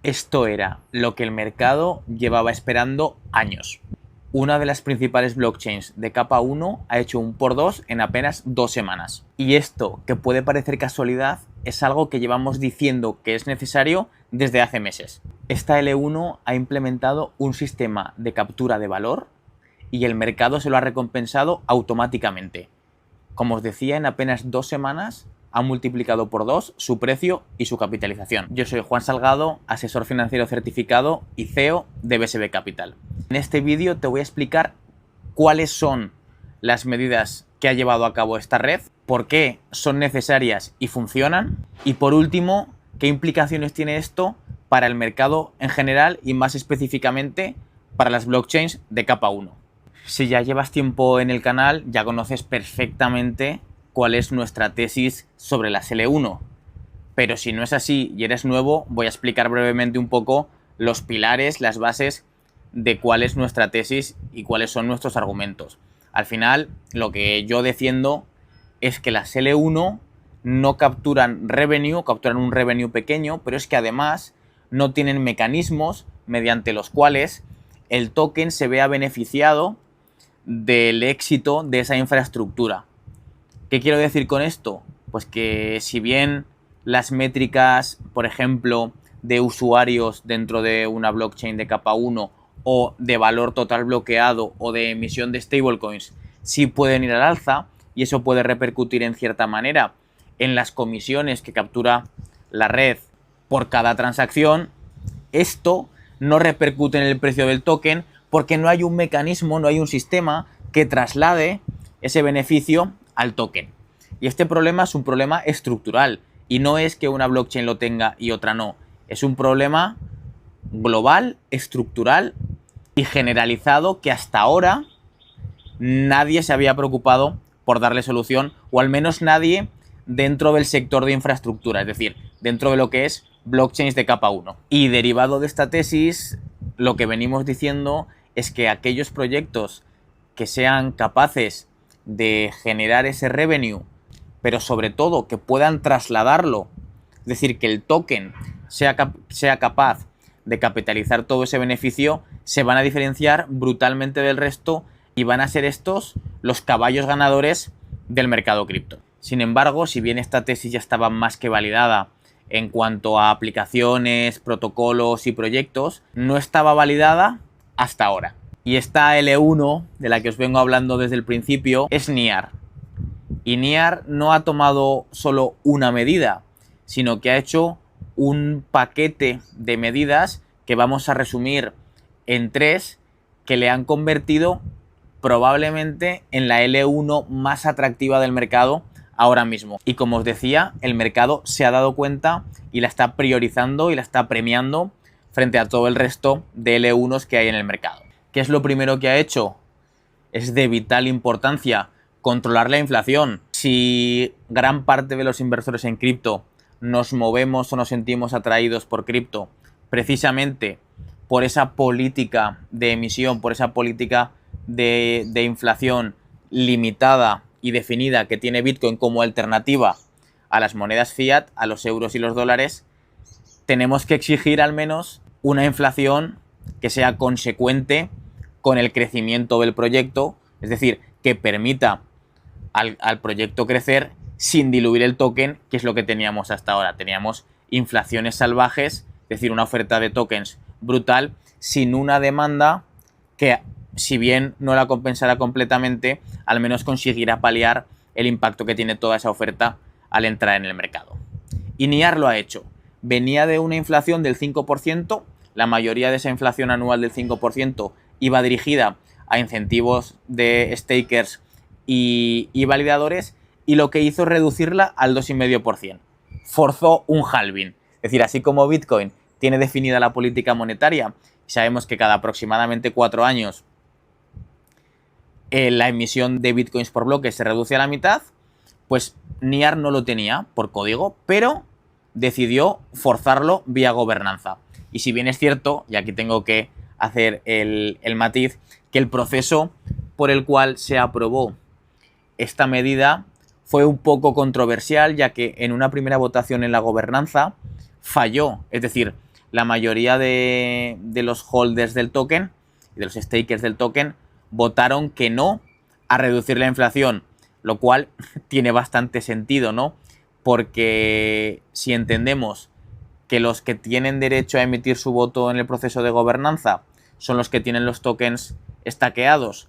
Esto era lo que el mercado llevaba esperando años. Una de las principales blockchains de capa 1 ha hecho un por 2 en apenas 2 semanas. Y esto, que puede parecer casualidad, es algo que llevamos diciendo que es necesario desde hace meses. Esta L1 ha implementado un sistema de captura de valor y el mercado se lo ha recompensado automáticamente. Como os decía, en apenas 2 semanas ha multiplicado por 2 su precio y su capitalización. Yo soy Juan Salgado, asesor financiero certificado y CEO de BSB Capital. En este vídeo te voy a explicar cuáles son las medidas que ha llevado a cabo esta red, por qué son necesarias y funcionan, y por último, qué implicaciones tiene esto para el mercado en general y más específicamente para las blockchains de capa 1. Si ya llevas tiempo en el canal, ya conoces perfectamente cuál es nuestra tesis sobre las L1. Pero si no es así y eres nuevo, voy a explicar brevemente un poco los pilares, las bases de cuál es nuestra tesis y cuáles son nuestros argumentos. Al final, lo que yo defiendo es que las L1 no capturan revenue, capturan un revenue pequeño, pero es que además no tienen mecanismos mediante los cuales el token se vea beneficiado del éxito de esa infraestructura. ¿Qué quiero decir con esto? Pues que si bien las métricas, por ejemplo, de usuarios dentro de una blockchain de capa 1 o de valor total bloqueado o de emisión de stablecoins sí pueden ir al alza y eso puede repercutir en cierta manera en las comisiones que captura la red por cada transacción, esto no repercute en el precio del token porque no hay un mecanismo, no hay un sistema que traslade ese beneficio al token. Y este problema es un problema estructural y no es que una blockchain lo tenga y otra no. Es un problema global, estructural y generalizado que hasta ahora nadie se había preocupado por darle solución, o al menos nadie dentro del sector de infraestructura, es decir, dentro de lo que es blockchains de capa 1. Y derivado de esta tesis, lo que venimos diciendo es que aquellos proyectos que sean capaces de generar ese revenue, pero sobre todo que puedan trasladarlo, es decir, que el token sea capaz de capitalizar todo ese beneficio, se van a diferenciar brutalmente del resto y van a ser estos los caballos ganadores del mercado cripto. Sin embargo, si bien esta tesis ya estaba más que validada en cuanto a aplicaciones, protocolos y proyectos, no estaba validada hasta ahora. Y esta L1, de la que os vengo hablando desde el principio, es NIAR. Y NIAR no ha tomado solo una medida, sino que ha hecho un paquete de medidas que vamos a resumir en 3 que le han convertido probablemente en la L1 más atractiva del mercado ahora mismo. Y como os decía, el mercado se ha dado cuenta y la está priorizando y la está premiando frente a todo el resto de L1s que hay en el mercado. ¿Qué es lo primero que ha hecho? Es de vital importancia controlar la inflación. Si gran parte de los inversores en cripto nos movemos o nos sentimos atraídos por cripto precisamente por esa política de emisión, por esa política de inflación limitada y definida que tiene Bitcoin como alternativa a las monedas fiat, a los euros y los dólares, tenemos que exigir al menos una inflación que sea consecuente con el crecimiento del proyecto, es decir, que permita al proyecto crecer sin diluir el token, que es lo que teníamos hasta ahora. Teníamos inflaciones salvajes, es decir, una oferta de tokens brutal, sin una demanda que, si bien no la compensará completamente, al menos conseguirá paliar el impacto que tiene toda esa oferta al entrar en el mercado. Y NIAR lo ha hecho. Venía de una inflación del 5%, la mayoría de esa inflación anual del 5% iba dirigida a incentivos de stakers y validadores, y lo que hizo es reducirla al 2,5%. Forzó un halving. Es decir, así como Bitcoin tiene definida la política monetaria, sabemos que cada aproximadamente 4 años la emisión de Bitcoins por bloque se reduce a la mitad, pues NIAR no lo tenía por código, pero decidió forzarlo vía gobernanza. Y si bien es cierto, y aquí tengo que hacer el matiz, que el proceso por el cual se aprobó esta medida fue un poco controversial, ya que en una primera votación en la gobernanza falló. Es decir, la mayoría de los holders del token, de los stakers del token, votaron que no a reducir la inflación, lo cual tiene bastante sentido, ¿no? Porque si entendemos que los que tienen derecho a emitir su voto en el proceso de gobernanza son los que tienen los tokens estaqueados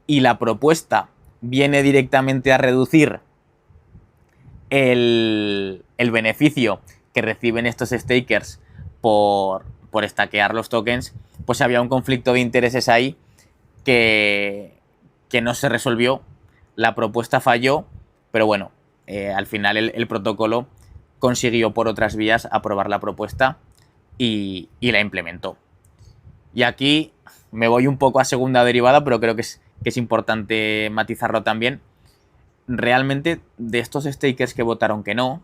y la propuesta viene directamente a reducir el beneficio que reciben estos stakers por estaquear los tokens, pues había un conflicto de intereses ahí que no se resolvió. La propuesta falló, pero bueno, al final el protocolo consiguió por otras vías aprobar la propuesta y la implementó. Y aquí me voy un poco a segunda derivada, pero creo que es importante matizarlo también. Realmente, de estos stakers que votaron que no,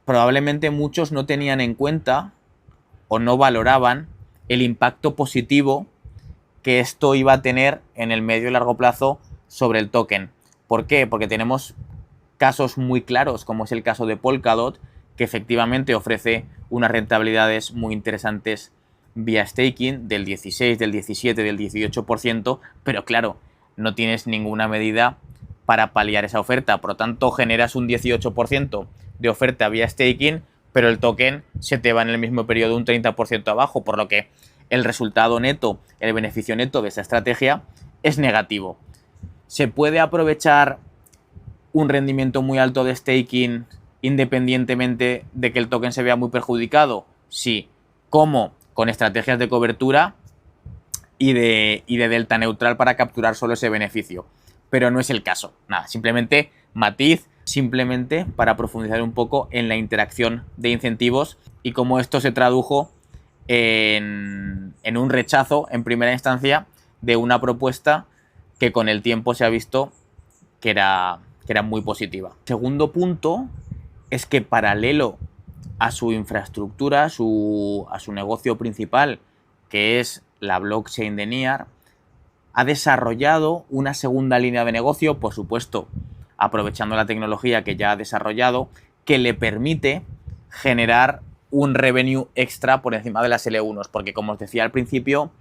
probablemente muchos no tenían en cuenta o no valoraban el impacto positivo que esto iba a tener en el medio y largo plazo sobre el token. ¿Por qué? Porque tenemos casos muy claros, como es el caso de Polkadot, que efectivamente ofrece unas rentabilidades muy interesantes vía staking del 16, del 17, del 18%, pero claro, no tienes ninguna medida para paliar esa oferta. Por lo tanto, generas un 18% de oferta vía staking, pero el token se te va en el mismo periodo un 30% abajo, por lo que el resultado neto, el beneficio neto de esa estrategia es negativo. ¿Se puede aprovechar un rendimiento muy alto de staking independientemente de que el token se vea muy perjudicado? Sí. ¿Cómo? Con estrategias de cobertura y de delta neutral para capturar solo ese beneficio. Pero no es el caso. Nada, simplemente matiz, simplemente para profundizar un poco en la interacción de incentivos y cómo esto se tradujo en un rechazo en primera instancia de una propuesta que con el tiempo se ha visto que era muy positiva. Segundo punto es que paralelo a su infraestructura, a su negocio principal, que es la blockchain de Near, ha desarrollado una segunda línea de negocio, por supuesto, aprovechando la tecnología que ya ha desarrollado, que le permite generar un revenue extra por encima de las L1s, porque como os decía al principio,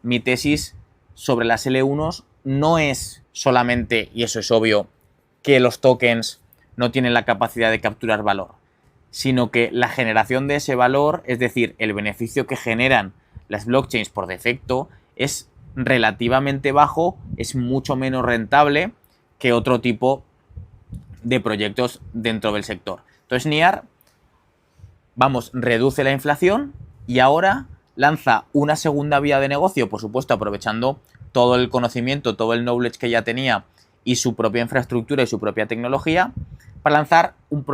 mi tesis sobre las L1s no es solamente, y eso es obvio, que los tokens no tienen la capacidad de capturar valor, sino que la generación de ese valor, es decir, el beneficio que generan las blockchains por defecto, es relativamente bajo, es mucho menos rentable que otro tipo de proyectos dentro del sector. Entonces Near, reduce la inflación y ahora lanza una segunda vía de negocio, por supuesto aprovechando todo el conocimiento, todo el knowledge que ya tenía y su propia infraestructura y su propia tecnología, para lanzar un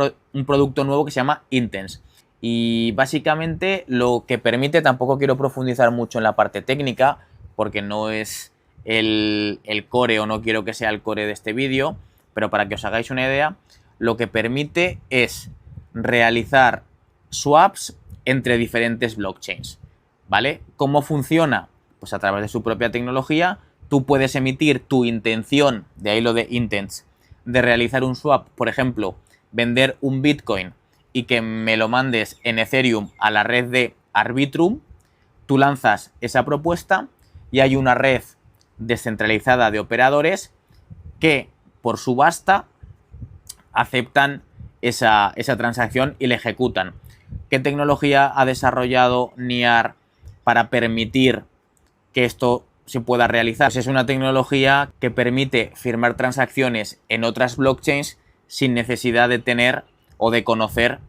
producto nuevo que se llama Intense. Y básicamente lo que permite, tampoco quiero profundizar mucho en la parte técnica, porque no es el core o no quiero que sea el core de este vídeo, pero para que os hagáis una idea, lo que permite es realizar swaps entre diferentes blockchains, ¿vale? ¿Cómo funciona? Pues a través de su propia tecnología, tú puedes emitir tu intención, de ahí lo de intents, de realizar un swap, por ejemplo, vender un Bitcoin y que me lo mandes en Ethereum a la red de Arbitrum. Tú lanzas esa propuesta y hay una red descentralizada de operadores que por subasta aceptan esa transacción y la ejecutan. ¿Qué tecnología ha desarrollado Near para permitir que esto se pueda realizar? Pues es una tecnología que permite firmar transacciones en otras blockchains sin necesidad de tener o de conocer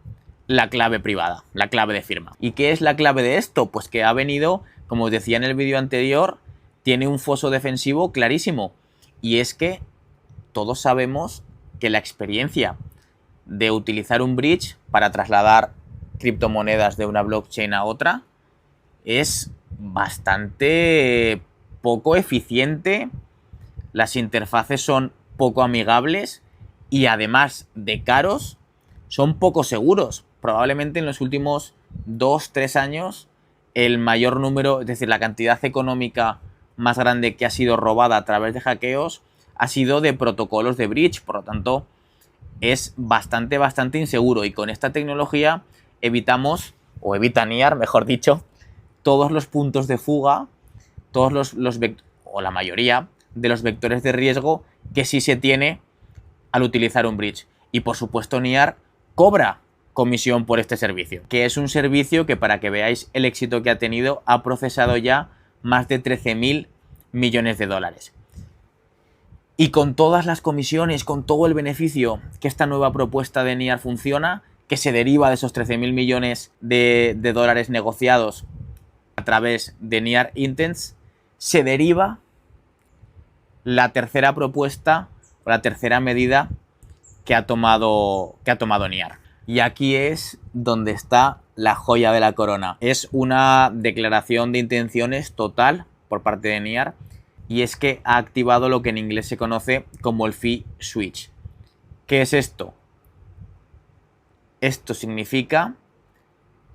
la clave privada, la clave de firma. ¿Y qué es la clave de esto? Pues que ha venido, como os decía en el vídeo anterior, tiene un foso defensivo clarísimo. Y es que todos sabemos que la experiencia de utilizar un bridge para trasladar criptomonedas de una blockchain a otra es bastante poco eficiente, las interfaces son poco amigables y además de caros, son poco seguros. Probablemente en los últimos 2-3 años el mayor número, es decir, la cantidad económica más grande que ha sido robada a través de hackeos ha sido de protocolos de bridge, por lo tanto es bastante inseguro y con esta tecnología evitamos o evita NIAR, mejor dicho, todos los puntos de fuga, todos o la mayoría de los vectores de riesgo que sí se tiene al utilizar un bridge. Y por supuesto NIAR cobra comisión por este servicio, que es un servicio que, para que veáis el éxito que ha tenido, ha procesado ya más de 13.000 millones de dólares. Y con todas las comisiones, con todo el beneficio que esta nueva propuesta de NIAR funciona, que se deriva de esos 13.000 millones de dólares negociados a través de NIAR Intents, se deriva la tercera propuesta o la tercera medida que ha tomado NIAR. Y aquí es donde está la joya de la corona. Es una declaración de intenciones total por parte de NIAR, y es que ha activado lo que en inglés se conoce como el fee switch. ¿Qué es esto? Esto significa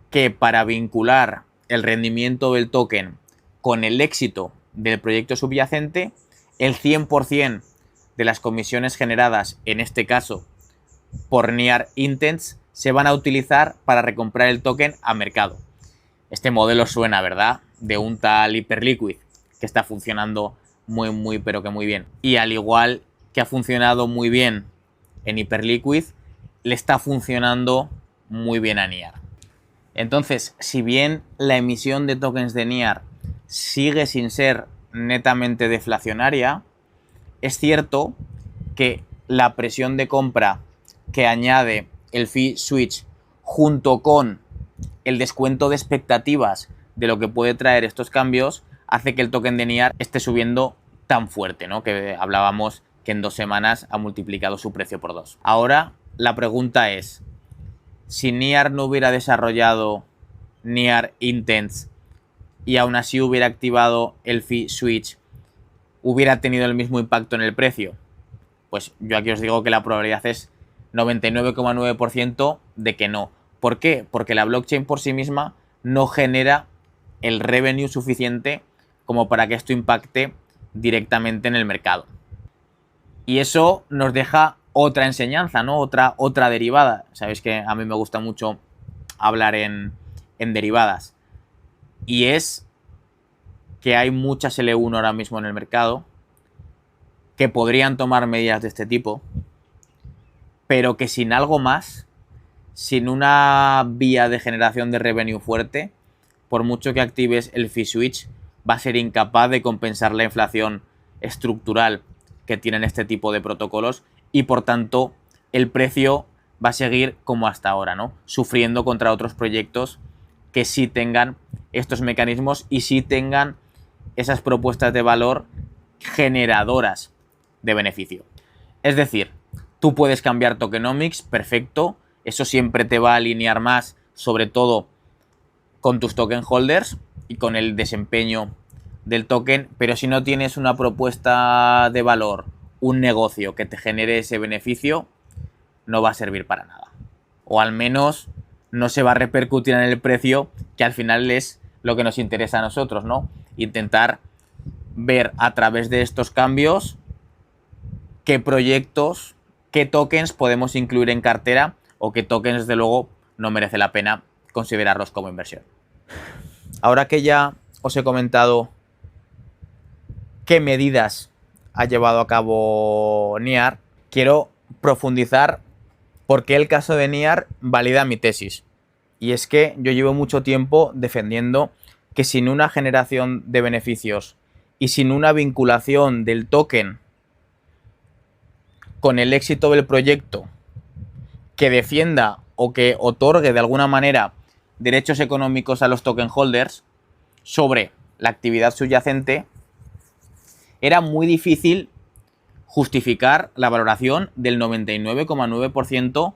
que para vincular el rendimiento del token con el éxito del proyecto subyacente, el 100% de las comisiones generadas, en este caso por NIAR Intents, se van a utilizar para recomprar el token a mercado. Este modelo suena, ¿verdad?, de un tal Hyperliquid, que está funcionando pero que muy bien. Y al igual que ha funcionado muy bien en Hyperliquid, le está funcionando muy bien a NIAR. Entonces, si bien la emisión de tokens de NIAR sigue sin ser netamente deflacionaria, es cierto que la presión de compra que añade el fee switch junto con el descuento de expectativas de lo que puede traer estos cambios hace que el token de NIAR esté subiendo tan fuerte, ¿no? Que hablábamos que en 2 semanas ha multiplicado su precio por 2. Ahora la pregunta es, si NIAR no hubiera desarrollado NIAR Intents y aún así hubiera activado el fee switch, ¿hubiera tenido el mismo impacto en el precio? Pues yo aquí os digo que la probabilidad es 99,9% de que no. ¿Por qué? Porque la blockchain por sí misma no genera el revenue suficiente como para que esto impacte directamente en el mercado. Y eso nos deja otra enseñanza, ¿no? Otra derivada. Sabéis que a mí me gusta mucho hablar en derivadas. Y es que hay muchas L1 ahora mismo en el mercado que podrían tomar medidas de este tipo, pero que sin algo más, sin una vía de generación de revenue fuerte, por mucho que actives el fee switch, va a ser incapaz de compensar la inflación estructural que tienen este tipo de protocolos, y por tanto el precio va a seguir como hasta ahora, ¿no? Sufriendo contra otros proyectos que sí tengan estos mecanismos y sí tengan esas propuestas de valor generadoras de beneficio. Es decir, tú puedes cambiar tokenomics, perfecto, eso siempre te va a alinear más, sobre todo con tus token holders y con el desempeño del token, pero si no tienes una propuesta de valor, un negocio que te genere ese beneficio, no va a servir para nada. O al menos no se va a repercutir en el precio, que al final es lo que nos interesa a nosotros, ¿no? Intentar ver a través de estos cambios qué proyectos, qué tokens podemos incluir en cartera o qué tokens, desde luego, no merece la pena considerarlos como inversión. Ahora que ya os he comentado qué medidas ha llevado a cabo NIAR, quiero profundizar por qué el caso de NIAR valida mi tesis. Y es que yo llevo mucho tiempo defendiendo que sin una generación de beneficios y sin una vinculación del token con el éxito del proyecto que defienda o que otorgue de alguna manera derechos económicos a los token holders sobre la actividad subyacente, era muy difícil justificar la valoración del 99,9%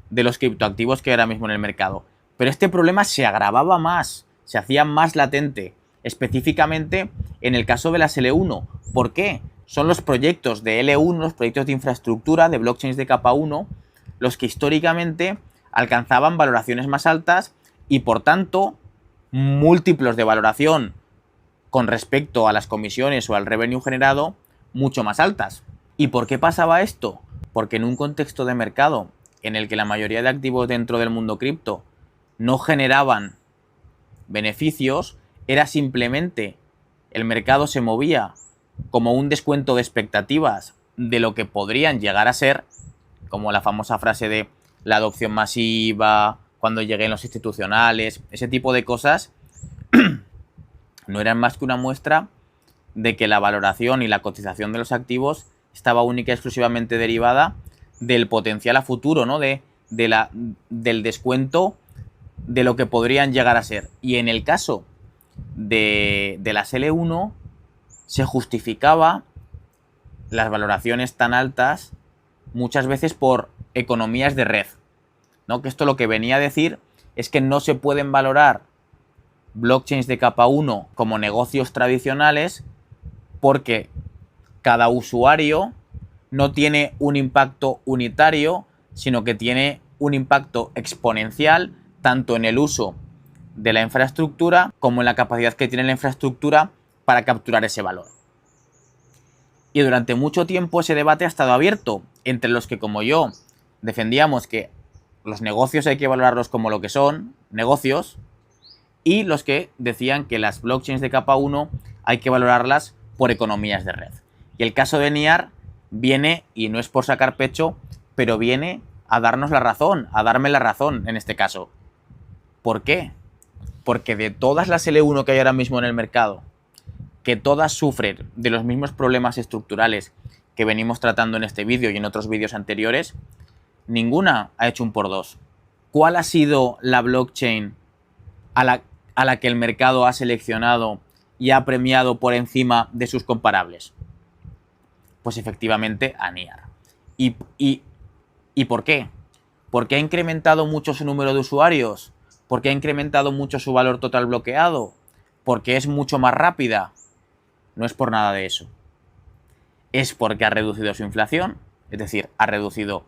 de los criptoactivos que hay ahora mismo en el mercado. Pero este problema se agravaba más, se hacía más latente, específicamente en el caso de las L1. ¿Por qué? Son los proyectos de L1, los proyectos de infraestructura, de blockchains de capa 1, los que históricamente alcanzaban valoraciones más altas y, por tanto, múltiplos de valoración con respecto a las comisiones o al revenue generado mucho más altas. ¿Y por qué pasaba esto? Porque en un contexto de mercado en el que la mayoría de activos dentro del mundo cripto no generaban beneficios, era simplemente el mercado se movía como un descuento de expectativas de lo que podrían llegar a ser, como la famosa frase de la adopción masiva, cuando lleguen los institucionales, ese tipo de cosas, no eran más que una muestra de que la valoración y la cotización de los activos estaba única y exclusivamente derivada del potencial a futuro, ¿no? Del descuento de lo que podrían llegar a ser. Y en el caso de las L1 se justificaba las valoraciones tan altas muchas veces por economías de red, ¿no? Que esto lo que venía a decir es que no se pueden valorar blockchains de capa 1 como negocios tradicionales porque cada usuario no tiene un impacto unitario, sino que tiene un impacto exponencial tanto en el uso de la infraestructura como en la capacidad que tiene la infraestructura para capturar ese valor. Y durante mucho tiempo ese debate ha estado abierto entre los que, como yo, defendíamos que los negocios hay que valorarlos como lo que son, negocios, y los que decían que las blockchains de capa 1 hay que valorarlas por economías de red. Y el caso de NIAR viene, y no es por sacar pecho, pero viene a darnos la razón, a darme la razón en este caso. ¿Por qué? Porque de todas las L1 que hay ahora mismo en el mercado, que todas sufren de los mismos problemas estructurales que venimos tratando en este vídeo y en otros vídeos anteriores, ninguna ha hecho un por dos. ¿Cuál ha sido la blockchain a la que el mercado ha seleccionado y ha premiado por encima de sus comparables? Pues efectivamente a NIAR. ¿Y por qué? ¿Porque ha incrementado mucho su número de usuarios? ¿Porque ha incrementado mucho su valor total bloqueado? ¿Porque es mucho más rápida? No es por nada de eso. Es porque ha reducido su inflación, es decir, ha reducido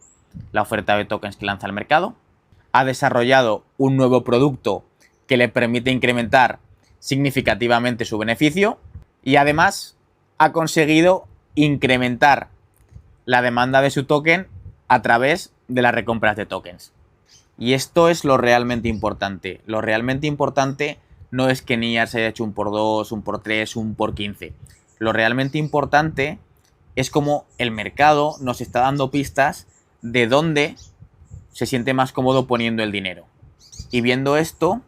la oferta de tokens que lanza al mercado, ha desarrollado un nuevo producto que le permite incrementar significativamente su beneficio y además ha conseguido incrementar la demanda de su token a través de las recompras de tokens. Y esto es lo realmente importante. Lo realmente importante no es que NIAR se haya hecho un por 2, un por 3, un por 15. Lo realmente importante es cómo el mercado nos está dando pistas de dónde se siente más cómodo poniendo el dinero. Y viendo esto,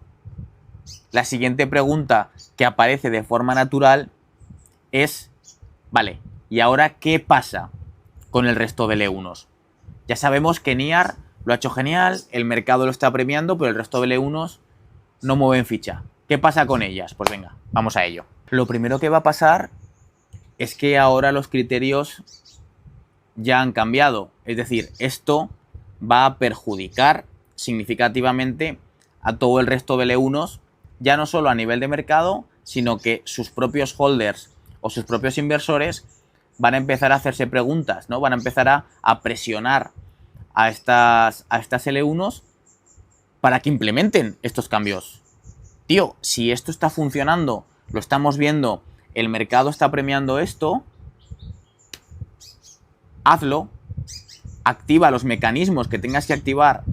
la siguiente pregunta que aparece de forma natural es, vale, ¿y ahora qué pasa con el resto de L1s? Ya sabemos que NIAR lo ha hecho genial, el mercado lo está premiando, pero el resto de L1s no mueven ficha. ¿Qué pasa con ellas? Pues venga, vamos a ello. Lo primero que va a pasar es que ahora los criterios ya han cambiado. Es decir, esto va a perjudicar significativamente a todo el resto de L1s, ya no solo a nivel de mercado, sino que sus propios holders o sus propios inversores van a empezar a hacerse preguntas, ¿no? Van a empezar a presionar a estas L1s para que implementen estos cambios. Tío, si esto está funcionando, lo estamos viendo, el mercado está premiando esto, hazlo, activa los mecanismos que tengas que activar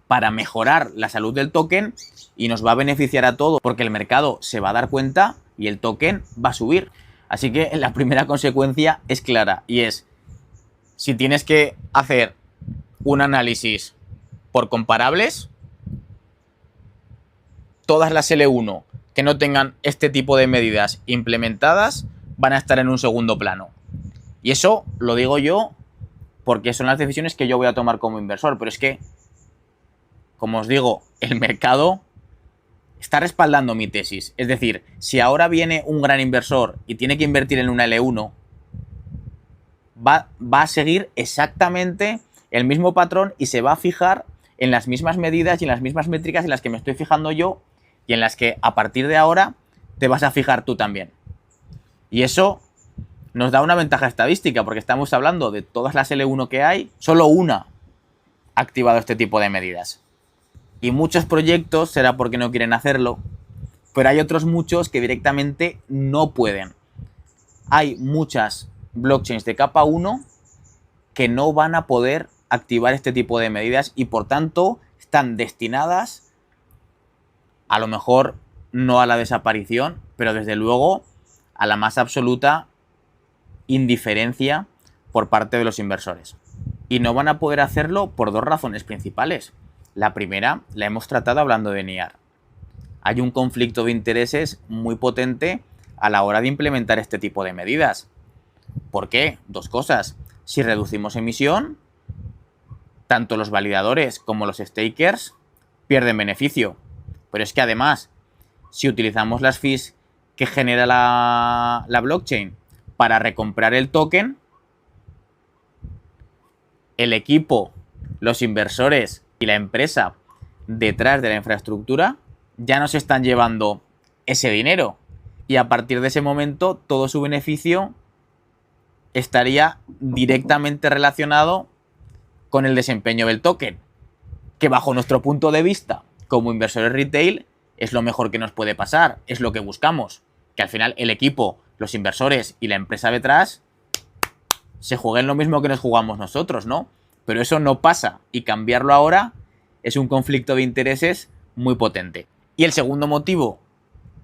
para mejorar la salud del token y nos va a beneficiar a todos porque el mercado se va a dar cuenta y el token va a subir. Así que la primera consecuencia es clara y es, si tienes que hacer un análisis por comparables, todas las L1 que no tengan este tipo de medidas implementadas van a estar en un segundo plano. Y eso lo digo yo porque son las decisiones que yo voy a tomar como inversor, pero es que, como os digo, el mercado está respaldando mi tesis. Es decir, si ahora viene un gran inversor y tiene que invertir en una L1, va a seguir exactamente el mismo patrón y se va a fijar en las mismas medidas y en las mismas métricas en las que me estoy fijando yo y en las que a partir de ahora te vas a fijar tú también. Y eso nos da una ventaja estadística porque estamos hablando de todas las L1 que hay, solo una ha activado este tipo de medidas. Y muchos proyectos será porque no quieren hacerlo, pero hay otros muchos que directamente no pueden. Hay muchas blockchains de capa 1 que no van a poder activar este tipo de medidas y por tanto están destinadas a lo mejor no a la desaparición, pero desde luego a la más absoluta indiferencia por parte de los inversores. Y no van a poder hacerlo por dos razones principales. La primera la hemos tratado hablando de NIAR. Hay un conflicto de intereses muy potente a la hora de implementar este tipo de medidas. ¿Por qué? Dos cosas. Si reducimos emisión, tanto los validadores como los stakers pierden beneficio. Pero es que además, si utilizamos las fees que genera la blockchain para recomprar el token, el equipo, los inversores y la empresa detrás de la infraestructura ya no se están llevando ese dinero. Y a partir de ese momento, todo su beneficio estaría directamente relacionado con el desempeño del token, que bajo nuestro punto de vista, como inversores retail, es lo mejor que nos puede pasar, es lo que buscamos, que al final el equipo, los inversores y la empresa detrás se jueguen lo mismo que nos jugamos nosotros, ¿no? Pero eso no pasa y cambiarlo ahora es un conflicto de intereses muy potente. Y el segundo motivo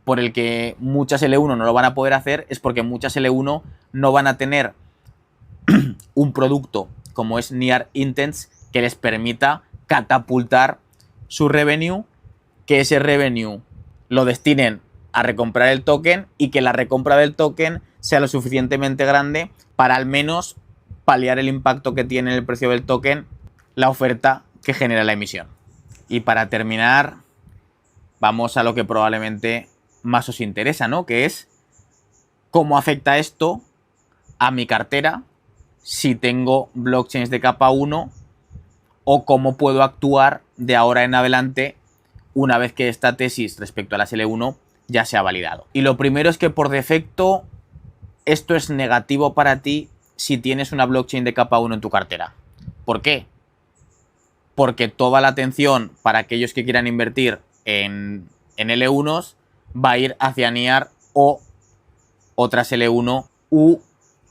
por el que muchas L1 no lo van a poder hacer es porque muchas L1 no van a tener un producto como es NIAR Intents que les permita catapultar su revenue, que ese revenue lo destinen a recomprar el token y que la recompra del token sea lo suficientemente grande para al menos paliar el impacto que tiene en el precio del token la oferta que genera la emisión. Y para terminar, vamos a lo que probablemente más os interesa, ¿no? Que es cómo afecta esto a mi cartera si tengo blockchains de capa 1 o cómo puedo actuar de ahora en adelante una vez que esta tesis respecto a las L1 ya se ha validado. Y lo primero es que por defecto esto es negativo para ti si tienes una blockchain de capa 1 en tu cartera. ¿Por qué? Porque toda la atención para aquellos que quieran invertir en L1s va a ir hacia NIAR o otras L1 u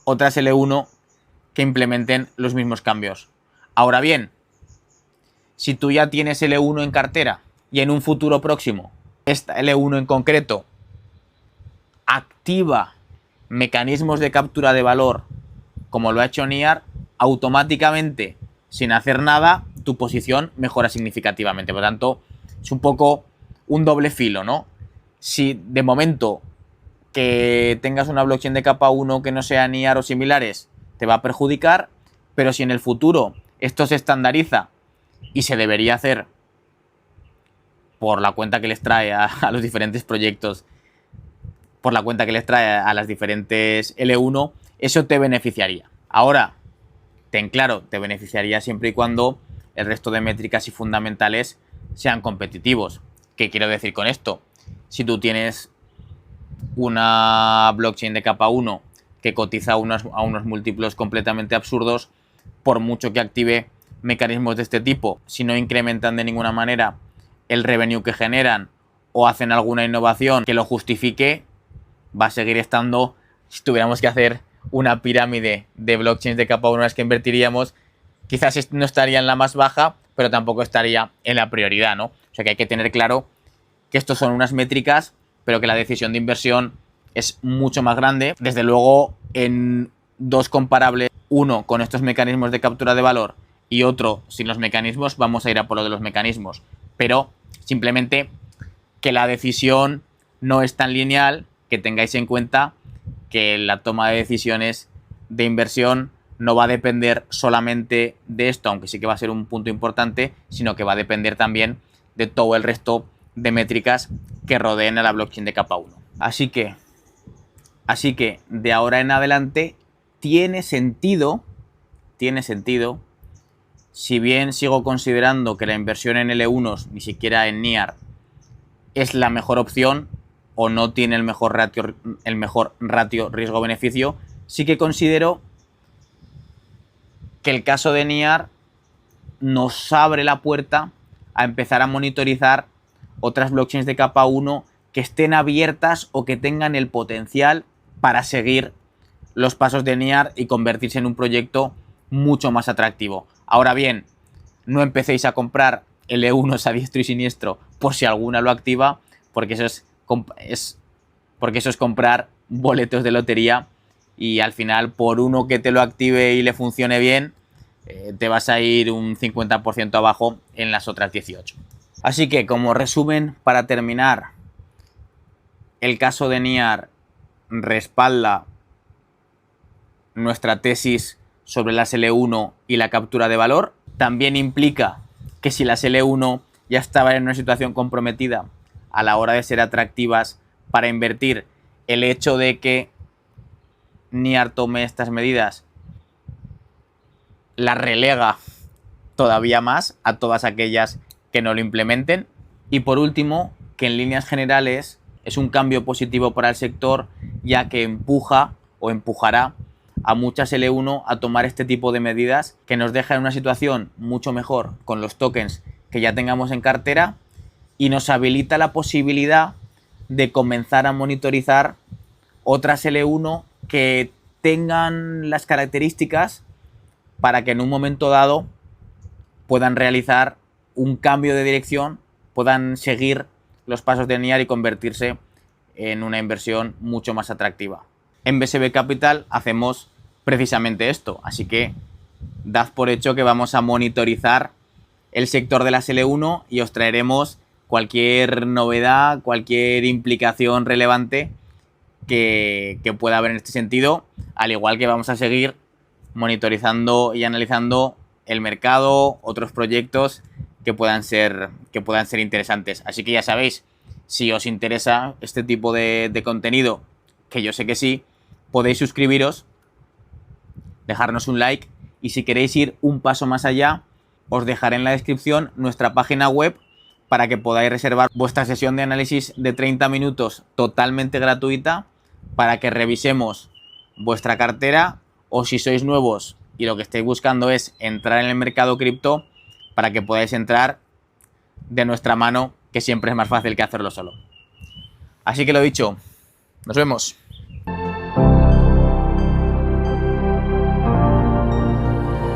otras L1 que implementen los mismos cambios. Ahora bien, si tú ya tienes L1 en cartera y en un futuro próximo esta L1 en concreto activa mecanismos de captura de valor como lo ha hecho NIAR, automáticamente, sin hacer nada, tu posición mejora significativamente. Por lo tanto, es un poco un doble filo, ¿no? Si de momento que tengas una blockchain de capa 1 que no sea NIAR o similares, te va a perjudicar, pero si en el futuro esto se estandariza y se debería hacer por la cuenta que les trae a los diferentes proyectos, por la cuenta que les trae a las diferentes L1, eso te beneficiaría. Ahora, ten claro, te beneficiaría siempre y cuando el resto de métricas y fundamentales sean competitivos. ¿Qué quiero decir con esto? Si tú tienes una blockchain de capa 1 que cotiza a unos múltiplos completamente absurdos, por mucho que active mecanismos de este tipo, si no incrementan de ninguna manera el revenue que generan o hacen alguna innovación que lo justifique, va a seguir estando, si tuviéramos que hacer una pirámide de blockchains de capa 1 en las que invertiríamos, quizás no estaría en la más baja, pero tampoco estaría en la prioridad, ¿no? O sea que hay que tener claro que estos son unas métricas, pero que la decisión de inversión es mucho más grande. Desde luego, en dos comparables, uno con estos mecanismos de captura de valor y otro sin los mecanismos, vamos a ir a por lo de los mecanismos. Pero simplemente que la decisión no es tan lineal, que tengáis en cuenta que la toma de decisiones de inversión no va a depender solamente de esto, aunque sí que va a ser un punto importante, sino que va a depender también de todo el resto de métricas que rodeen a la blockchain de capa 1. Así que de ahora en adelante tiene sentido, si bien sigo considerando que la inversión en L1s, ni siquiera en NIAR, es la mejor opción o no tiene el mejor ratio riesgo-beneficio, sí que considero que el caso de NIAR nos abre la puerta a empezar a monitorizar otras blockchains de capa 1 que estén abiertas o que tengan el potencial para seguir los pasos de NIAR y convertirse en un proyecto mucho más atractivo. Ahora bien, no empecéis a comprar L1s a diestro y siniestro por si alguna lo activa, porque eso es comprar boletos de lotería y al final por uno que te lo active y le funcione bien, te vas a ir un 50% abajo en las otras 18. Así que como resumen, para terminar, el caso de NIAR respalda nuestra tesis sobre las L1 y la captura de valor. También implica que si las L1 ya estaban en una situación comprometida a la hora de ser atractivas para invertir, el hecho de que NIAR tome estas medidas la relega todavía más a todas aquellas que no lo implementen. Y por último, que en líneas generales es un cambio positivo para el sector, ya que empuja o empujará a muchas L1 a tomar este tipo de medidas que nos deja en una situación mucho mejor con los tokens que ya tengamos en cartera y nos habilita la posibilidad de comenzar a monitorizar otras L1 que tengan las características para que en un momento dado puedan realizar un cambio de dirección, puedan seguir los pasos de NIAR y convertirse en una inversión mucho más atractiva. En BSB Capital hacemos precisamente esto, así que dad por hecho que vamos a monitorizar el sector de las L1 y os traeremos cualquier novedad, cualquier implicación relevante que pueda haber en este sentido, al igual que vamos a seguir monitorizando y analizando el mercado, otros proyectos que puedan ser interesantes. Así que ya sabéis, si os interesa este tipo de contenido, que yo sé que sí, podéis suscribiros, dejarnos un like y si queréis ir un paso más allá, os dejaré en la descripción nuestra página web para que podáis reservar vuestra sesión de análisis de 30 minutos totalmente gratuita para que revisemos vuestra cartera, o si sois nuevos y lo que estáis buscando es entrar en el mercado cripto, para que podáis entrar de nuestra mano, que siempre es más fácil que hacerlo solo. Así que lo dicho, nos vemos.